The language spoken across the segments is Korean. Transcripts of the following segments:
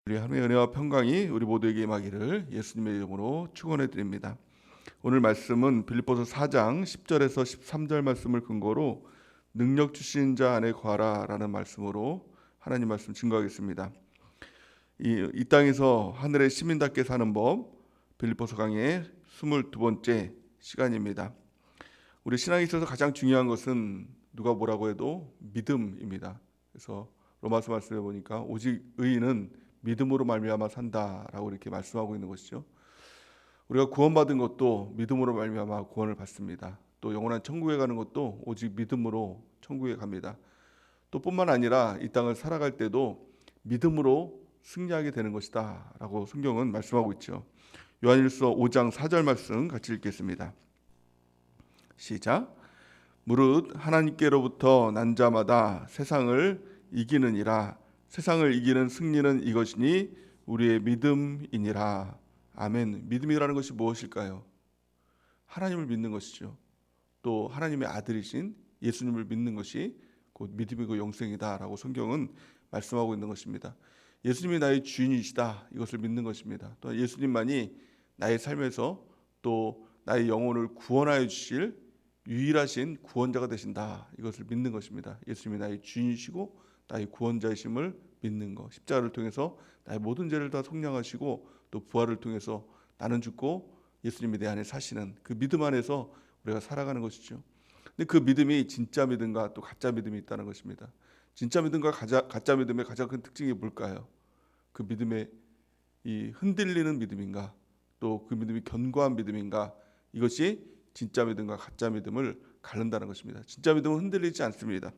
우리 하나님의 은혜와 평강이 우리 모두에게 임하기를 예수님의 이름으로 축원해 드립니다. 오늘 말씀은 빌립보서 4장 10절에서 13절 말씀을 근거로 능력 주신 자 안에 거하라라는 말씀으로 하나님 말씀 증거하겠습니다. 이 땅에서 하늘의 시민답게 사는 법, 빌립보서 강의 22번째 시간입니다. 우리 신앙에 있어서 가장 중요한 것은 누가 뭐라고 해도 믿음입니다. 그래서 로마서 말씀해 보니까 오직 의인은 믿음으로 말미암아 산다라고 이렇게 말씀하고 있는 것이죠. 우리가 구원받은 것도 믿음으로 말미암아 구원을 받습니다. 또 영원한 천국에 가는 것도 오직 믿음으로 천국에 갑니다. 또 뿐만 아니라 이 땅을 살아갈 때도 믿음으로 승리하게 되는 것이다 라고 성경은 말씀하고 있죠. 요한일서 5장 4절 말씀 같이 읽겠습니다. 시작. 무릇 하나님께로부터 난 자마다 세상을 이기느니라. 세상을 이기는 승리는 이것이니 우리의 믿음이니라. 아멘. 믿음이라는 것이 무엇일까요? 하나님을 믿는 것이죠. 또 하나님의 아들이신 예수님을 믿는 것이 곧 믿음이고 영생이다라고 성경은 말씀하고 있는 것입니다. 예수님이 나의 주인이시다, 이것을 믿는 것입니다. 또 예수님만이 나의 삶에서 또 나의 영혼을 구원하여 주실 유일하신 구원자가 되신다, 이것을 믿는 것입니다. 예수님이 나의 주인이시고 나의 구원자이심을 믿는 것, 십자가를 통해서 나의 모든 죄를 다 속량하시고 또 부활을 통해서 나는 죽고 예수님이 내 안에 사시는 그 믿음 안에서 우리가 살아가는 것이죠. 근데 그 믿음이 진짜 믿음과 또 가짜 믿음이 있다는 것입니다. 진짜 믿음과 가짜 믿음의 가장 큰 특징이 뭘까요? 그 믿음의 이 흔들리는 믿음인가, 또 그 믿음이 견고한 믿음인가, 이것이 진짜 믿음과 가짜 믿음을 가른다는 것입니다. 진짜 믿음은 흔들리지 않습니다.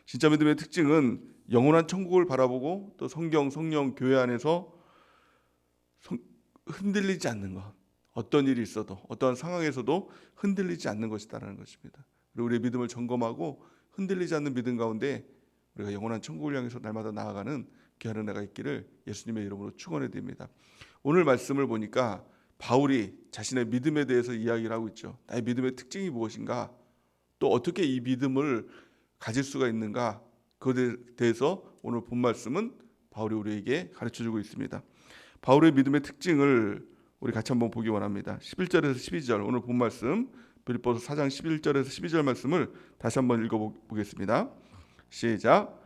진짜 믿음의 특징은 영원한 천국을 바라보고 또 성경, 성령, 교회 안에서 흔들리지 않는 것. 어떤 일이 있어도 어떠한 상황에서도 흔들리지 않는 것이다라는 것입니다. 그리고 우리의 믿음을 점검하고 흔들리지 않는 믿음 가운데 우리가 영원한 천국을 향해서 날마다 나아가는 귀한 은혜가 있기를 예수님의 이름으로 축원해 드립니다. 오늘 말씀을 보니까 바울이 자신의 믿음에 대해서 이야기를 하고 있죠. 나의 믿음의 특징이 무엇인가? 또 어떻게 이 믿음을 가질 수가 있는가? 그것에 대해서 오늘 본 말씀은 바울이 우리에게 가르쳐주고 있습니다. 바울의 믿음의 특징을 우리 같이 한번 보기 원합니다. 11절에서 12절 오늘 본 말씀 빌립보서 4장 11절에서 12절 말씀을 다시 한번 읽어보겠습니다. 시작.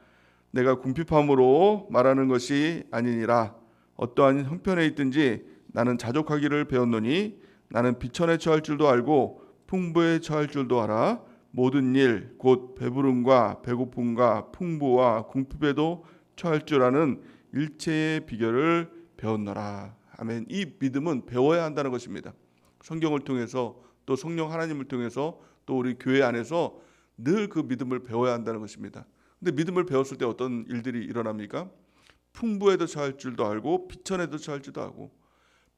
내가 궁핍함으로 말하는 것이 아니니라. 어떠한 형편에 있든지 나는 자족하기를 배웠노니 나는 비천에 처할 줄도 알고 풍부에 처할 줄도 알아. 모든 일 곧 배부름과 배고픔과 풍부와 궁핍에도 처할 줄 아는 일체의 비결을 배웠노라. 아멘. 이 믿음은 배워야 한다는 것입니다. 성경을 통해서 또 성령 하나님을 통해서 또 우리 교회 안에서 늘 그 믿음을 배워야 한다는 것입니다. 근데 믿음을 배웠을 때 어떤 일들이 일어납니까? 풍부에도 처할 줄도 알고 비천에도 처할 줄도 알고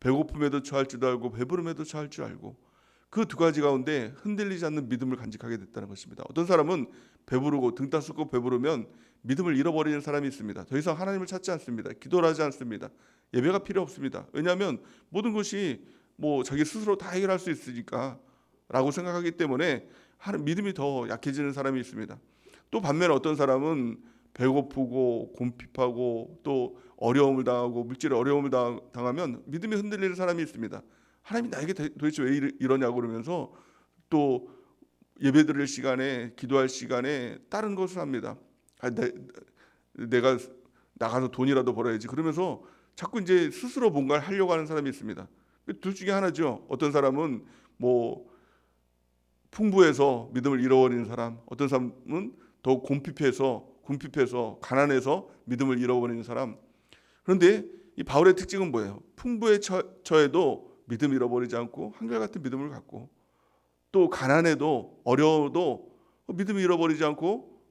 배고픔에도 처할 줄도 알고 배부름에도 처할 줄 알고 그 두 가지 가운데 흔들리지 않는 믿음을 간직하게 됐다는 것입니다. 어떤 사람은 배부르고 등 따숩고 배부르면 믿음을 잃어버리는 사람이 있습니다. 더 이상 하나님을 찾지 않습니다. 기도를 하지 않습니다. 예배가 필요 없습니다. 왜냐하면 모든 것이 자기 스스로 다 해결할 수 있으니까 라고 생각하기 때문에 믿음이 더 약해지는 사람이 있습니다. 또 반면에 어떤 사람은 배고프고 곤핍하고 또 어려움을 당하고 물질의 어려움을 당하면 믿음이 흔들리는 사람이 있습니다. 하나님이 나에게 도대체 왜 이러냐고 그러면서 또 예배드릴 시간에 기도할 시간에 다른 것을 합니다. 내가 나가서 돈이라도 벌어야지 그러면서 자꾸 이제 스스로 뭔가를 하려고 하는 사람이 있습니다. 둘 중에 하나죠. 어떤 사람은 풍부해서 믿음을 잃어버리는 사람, 어떤 사람은 더 궁핍해서 가난해서 믿음을 잃어버리는 사람. 그런데 이 바울의 특징은 뭐예요? 풍부에 처해도 믿음 잃어버리지 않고 한결같은 믿음을 갖고 또 가난해도 어려워도 믿음 잃어버리지 않고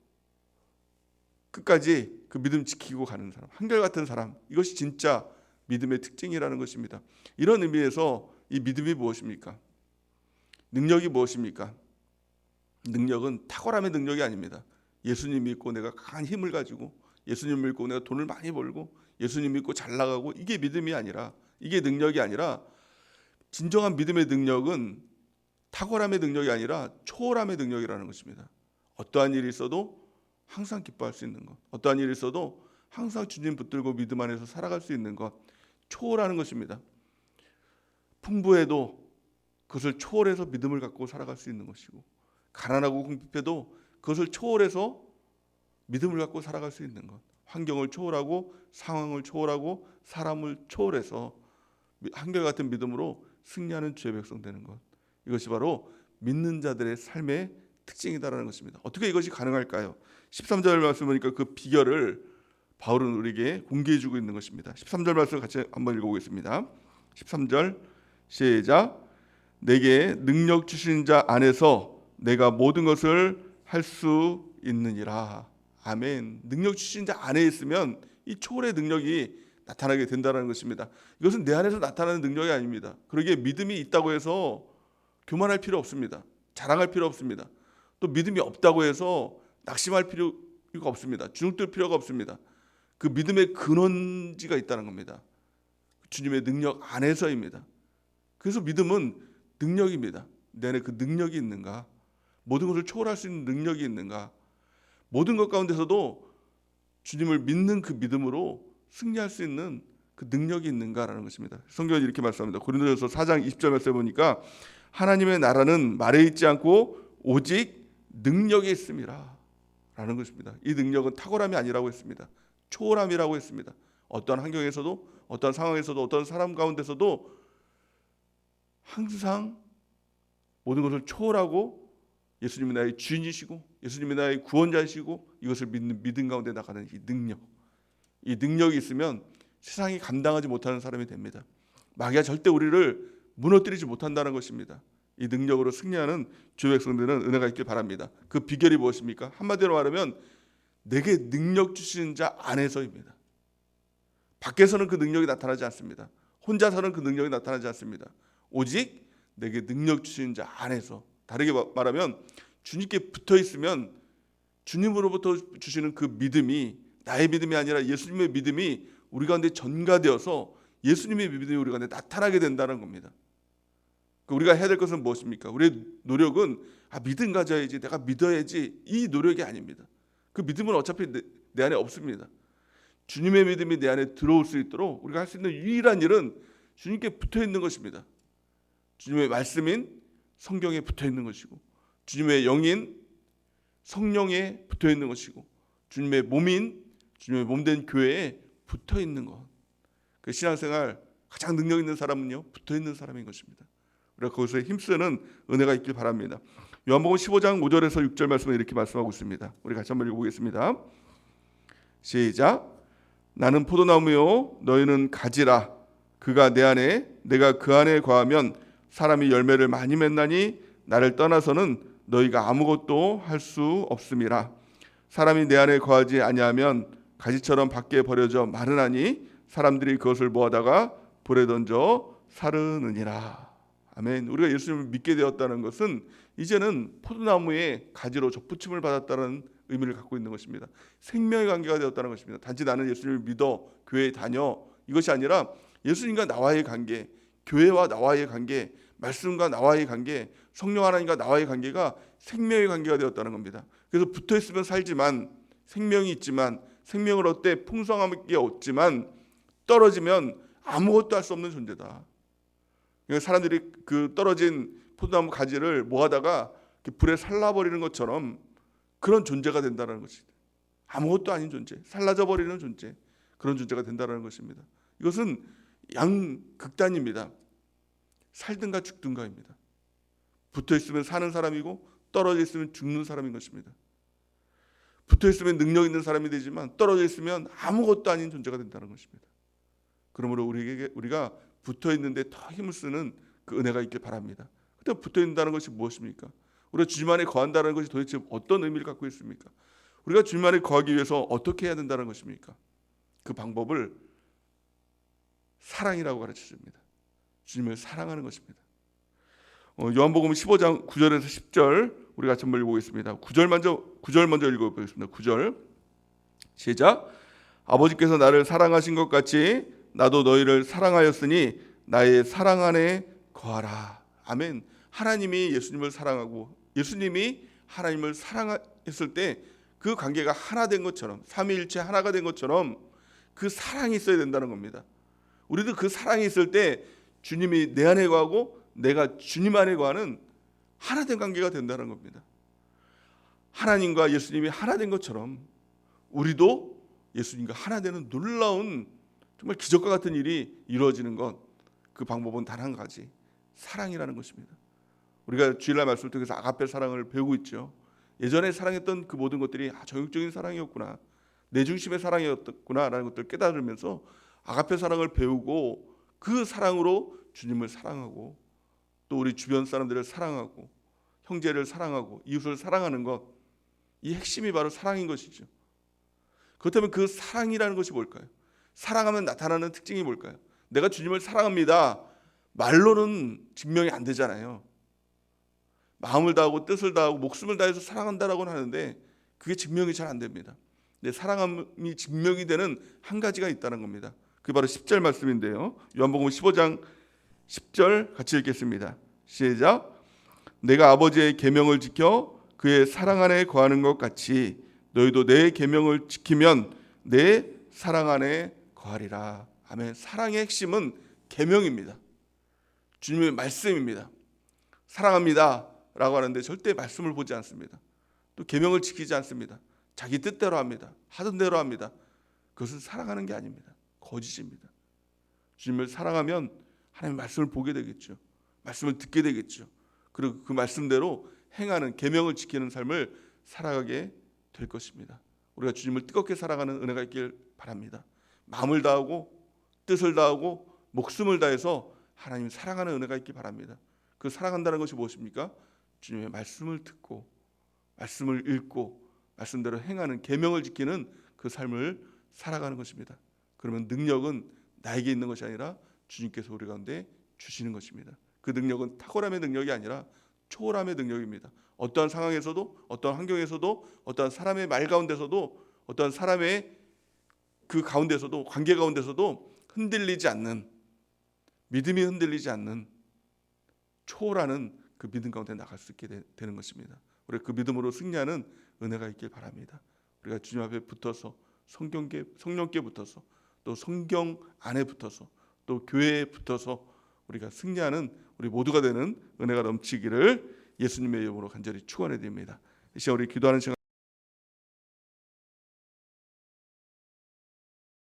끝까지 그 믿음 지키고 가는 사람, 한결같은 사람. 이것이 진짜 믿음의 특징이라는 것입니다. 이런 의미에서 이 믿음이 무엇입니까? 능력이 무엇입니까? 능력은 탁월함의 능력이 아닙니다. 예수님 믿고 내가 강한 힘을 가지고 예수님 믿고 내가 돈을 많이 벌고 예수님 믿고 잘 나가고 이게 믿음이 아니라 이게 능력이 아니라 진정한 믿음의 능력은 탁월함의 능력이 아니라 초월함의 능력이라는 것입니다. 어떠한 일이 있어도 항상 기뻐할 수 있는 것, 어떠한 일이 있어도 항상 주님 붙들고 믿음 안에서 살아갈 수 있는 것, 초월하는 것입니다. 풍부해도 그것을 초월해서 믿음을 갖고 살아갈 수 있는 것이고, 가난하고 궁핍해도 그것을 초월해서 믿음을 갖고 살아갈 수 있는 것, 환경을 초월하고 상황을 초월하고 사람을 초월해서 한결같은 믿음으로 승리하는 주의 백성 되는 것, 이것이 바로 믿는 자들의 삶의 특징이다라는 것입니다. 어떻게 이것이 가능할까요? 13절 말씀 보니까 그 비결을 바울은 우리에게 공개해 주고 있는 것입니다. 13절 말씀 같이 한번 읽어보겠습니다. 13절 시작. 내게 능력 주신 자 안에서 내가 모든 것을 할 수 있느니라. 아멘. 능력 주신 자 안에 있으면 이 초월의 능력이 나타나게 된다는 것입니다. 이것은 내 안에서 나타나는 능력이 아닙니다. 그러기에 믿음이 있다고 해서 교만할 필요 없습니다. 자랑할 필요 없습니다. 또 믿음이 없다고 해서 낙심할 필요가 없습니다. 주눅들 필요가 없습니다. 그 믿음의 근원지가 있다는 겁니다. 주님의 능력 안에서입니다. 그래서 믿음은 능력입니다. 내 안에 그 능력이 있는가? 모든 것을 초월할 수 있는 능력이 있는가? 모든 것 가운데서도 주님을 믿는 그 믿음으로 승리할 수 있는 그 능력이 있는가라는 것입니다. 성경은 이렇게 말씀합니다. 고린도전서 4장 20절 말씀에 보니까 하나님의 나라는 말에 있지 않고 오직 능력에 있음이라 라는 것입니다. 이 능력은 탁월함이 아니라고 했습니다. 초월함이라고 했습니다. 어떤 환경에서도, 어떤 상황에서도, 어떤 사람 가운데서도 항상 모든 것을 초월하고 예수님이 나의 주인이시고 예수님이 나의 구원자이시고 이것을 믿는 믿음 가운데 나가는 이 능력이 있으면 세상이 감당하지 못하는 사람이 됩니다. 마귀가 절대 우리를 무너뜨리지 못한다는 것입니다. 이 능력으로 승리하는 주의 백성들은 은혜가 있길 바랍니다. 그 비결이 무엇입니까? 한마디로 말하면 내게 능력 주시는 자 안에서입니다. 밖에서는 그 능력이 나타나지 않습니다. 혼자서는 그 능력이 나타나지 않습니다. 오직 내게 능력 주시는 자 안에서, 다르게 말하면 주님께 붙어 있으면 주님으로부터 주시는 그 믿음이 나의 믿음이 아니라 예수님의 믿음이 우리 가운데 전가되어서 예수님의 믿음이 우리 가운데 나타나게 된다는 겁니다. 우리가 해야 될 것은 무엇입니까? 우리의 노력은 믿음 가져야지, 내가 믿어야지, 이 노력이 아닙니다. 그 믿음은 어차피 내 안에 없습니다. 주님의 믿음이 내 안에 들어올 수 있도록 우리가 할 수 있는 유일한 일은 주님께 붙어 있는 것입니다. 주님의 말씀인 성경에 붙어 있는 것이고, 주님의 영인 성령에 붙어 있는 것이고, 주님의 몸인 주님의 몸된 교회에 붙어 있는 것. 그 신앙생활 가장 능력 있는 사람은요, 붙어 있는 사람인 것입니다. 우리가 거기서 힘쓰는 은혜가 있길 바랍니다. 요한복음 15장 5절에서 6절 말씀을 이렇게 말씀하고 있습니다. 우리 같이 한번 읽어보겠습니다. 시작. 나는 포도나무요 너희는 가지라. 그가 내 안에 내가 그 안에 거하면 사람이 열매를 많이 맺나니 나를 떠나서는 너희가 아무것도 할 수 없음이라. 사람이 내 안에 거하지 아니하면 가지처럼 밖에 버려져 마르나니 사람들이 그것을 모아다가 불에 던져 사르느니라. 아멘. 우리가 예수님을 믿게 되었다는 것은 이제는 포도나무의 가지로 접붙임을 받았다는 의미를 갖고 있는 것입니다. 생명의 관계가 되었다는 것입니다. 단지 나는 예수님을 믿어 교회에 다녀 이것이 아니라 예수님과 나와의 관계, 교회와 나와의 관계, 말씀과 나와의 관계, 성령 하나님과 나와의 관계가 생명의 관계가 되었다는 겁니다. 그래서 붙어 있으면 살지만, 생명이 있지만, 생명을 얻되 풍성함을 얻지만 떨어지면 아무것도 할 수 없는 존재다. 사람들이 그 떨어진 포도나무 가지를 모아다가 불에 살라버리는 것처럼 그런 존재가 된다는 것입니다. 아무것도 아닌 존재, 살라져 버리는 존재, 그런 존재가 된다는 것입니다. 이것은 양극단입니다. 살든가 죽든가입니다. 붙어 있으면 사는 사람이고 떨어져 있으면 죽는 사람인 것입니다. 붙어 있으면 능력 있는 사람이 되지만 떨어져 있으면 아무것도 아닌 존재가 된다는 것입니다. 그러므로 우리가 붙어 있는데 더 힘을 쓰는 그 은혜가 있길 바랍니다. 그때 붙어 있는다는 것이 무엇입니까? 우리가 주님 안에 거한다는 것이 도대체 어떤 의미를 갖고 있습니까? 우리가 주님 안에 거하기 위해서 어떻게 해야 된다는 것입니까? 그 방법을 사랑이라고 가르쳐줍니다. 주님을 사랑하는 것입니다. 요한복음 15장 9절에서 10절 우리 같이 한번 읽어보겠습니다. 9절 먼저 읽어보겠습니다. 9절 시작. 아버지께서 나를 사랑하신 것 같이 나도 너희를 사랑하였으니 나의 사랑 안에 거하라. 아멘. 하나님이 예수님을 사랑하고 예수님이 하나님을 사랑했을 때 그 관계가 하나 된 것처럼, 삼위일체 하나가 된 것처럼 그 사랑이 있어야 된다는 겁니다. 우리도 그 사랑이 있을 때 주님이 내 안에 거하고 내가 주님 안에 거하는 하나 된 관계가 된다는 겁니다. 하나님과 예수님이 하나 된 것처럼 우리도 예수님과 하나 되는 놀라운 정말 기적과 같은 일이 이루어지는 것, 그 방법은 단 한 가지, 사랑이라는 것입니다. 우리가 주일날 말씀을 통해서 아가페 사랑을 배우고 있죠. 예전에 사랑했던 그 모든 것들이 정욕적인 사랑이었구나, 내 중심의 사랑이었구나라는 것들을 깨달으면서 아가페 사랑을 배우고 그 사랑으로 주님을 사랑하고 또 우리 주변 사람들을 사랑하고 형제를 사랑하고 이웃을 사랑하는 것, 이 핵심이 바로 사랑인 것이죠. 그렇다면 그 사랑이라는 것이 뭘까요? 사랑하면 나타나는 특징이 뭘까요? 내가 주님을 사랑합니다. 말로는 증명이 안 되잖아요. 마음을 다하고 뜻을 다하고 목숨을 다해서 사랑한다라고는 하는데 그게 증명이 잘 안 됩니다. 근데 사랑함이 증명이 되는 한 가지가 있다는 겁니다. 그게 바로 10절 말씀인데요. 요한복음 15장 10절 같이 읽겠습니다. 시작. 내가 아버지의 계명을 지켜 그의 사랑 안에 거하는 것 같이 너희도 내 계명을 지키면 내 사랑 안에 거하리라. 아멘. 사랑의 핵심은 계명입니다. 주님의 말씀입니다. 사랑합니다 라고 하는데 절대 말씀을 보지 않습니다. 또 계명을 지키지 않습니다. 자기 뜻대로 합니다. 하던 대로 합니다. 그것은 사랑하는 게 아닙니다. 거짓입니다. 주님을 사랑하면 하나님의 말씀을 보게 되겠죠. 말씀을 듣게 되겠죠. 그리고 그 말씀대로 행하는, 계명을 지키는 삶을 살아가게 될 것입니다. 우리가 주님을 뜨겁게 사랑하는 은혜가 있길 바랍니다. 마음을 다하고 뜻을 다하고 목숨을 다해서 하나님 사랑하는 은혜가 있길 바랍니다. 그 사랑한다는 것이 무엇입니까? 주님의 말씀을 듣고 말씀을 읽고 말씀대로 행하는, 계명을 지키는 그 삶을 살아가는 것입니다. 그러면 능력은 나에게 있는 것이 아니라 주님께서 우리 가운데 주시는 것입니다. 그 능력은 탁월함의 능력이 아니라 초월함의 능력입니다. 어떠한 상황에서도, 어떠한 환경에서도, 어떠한 사람의 말 가운데서도, 어떠한 사람의 그 가운데서도, 관계 가운데서도 흔들리지 않는, 믿음이 흔들리지 않는 초월하는 그 믿음 가운데 나갈 수 있게 되는 것입니다. 우리 그 믿음으로 승리하는 은혜가 있길 바랍니다. 우리가 주님 앞에 붙어서 성령께 붙어서 또 성경 안에 붙어서 또 교회에 붙어서 우리가 승리하는 우리 모두가 되는 은혜가 넘치기를 예수님의 이름으로 간절히 축원해 드립니다. 이 시간 우리 기도하는 시간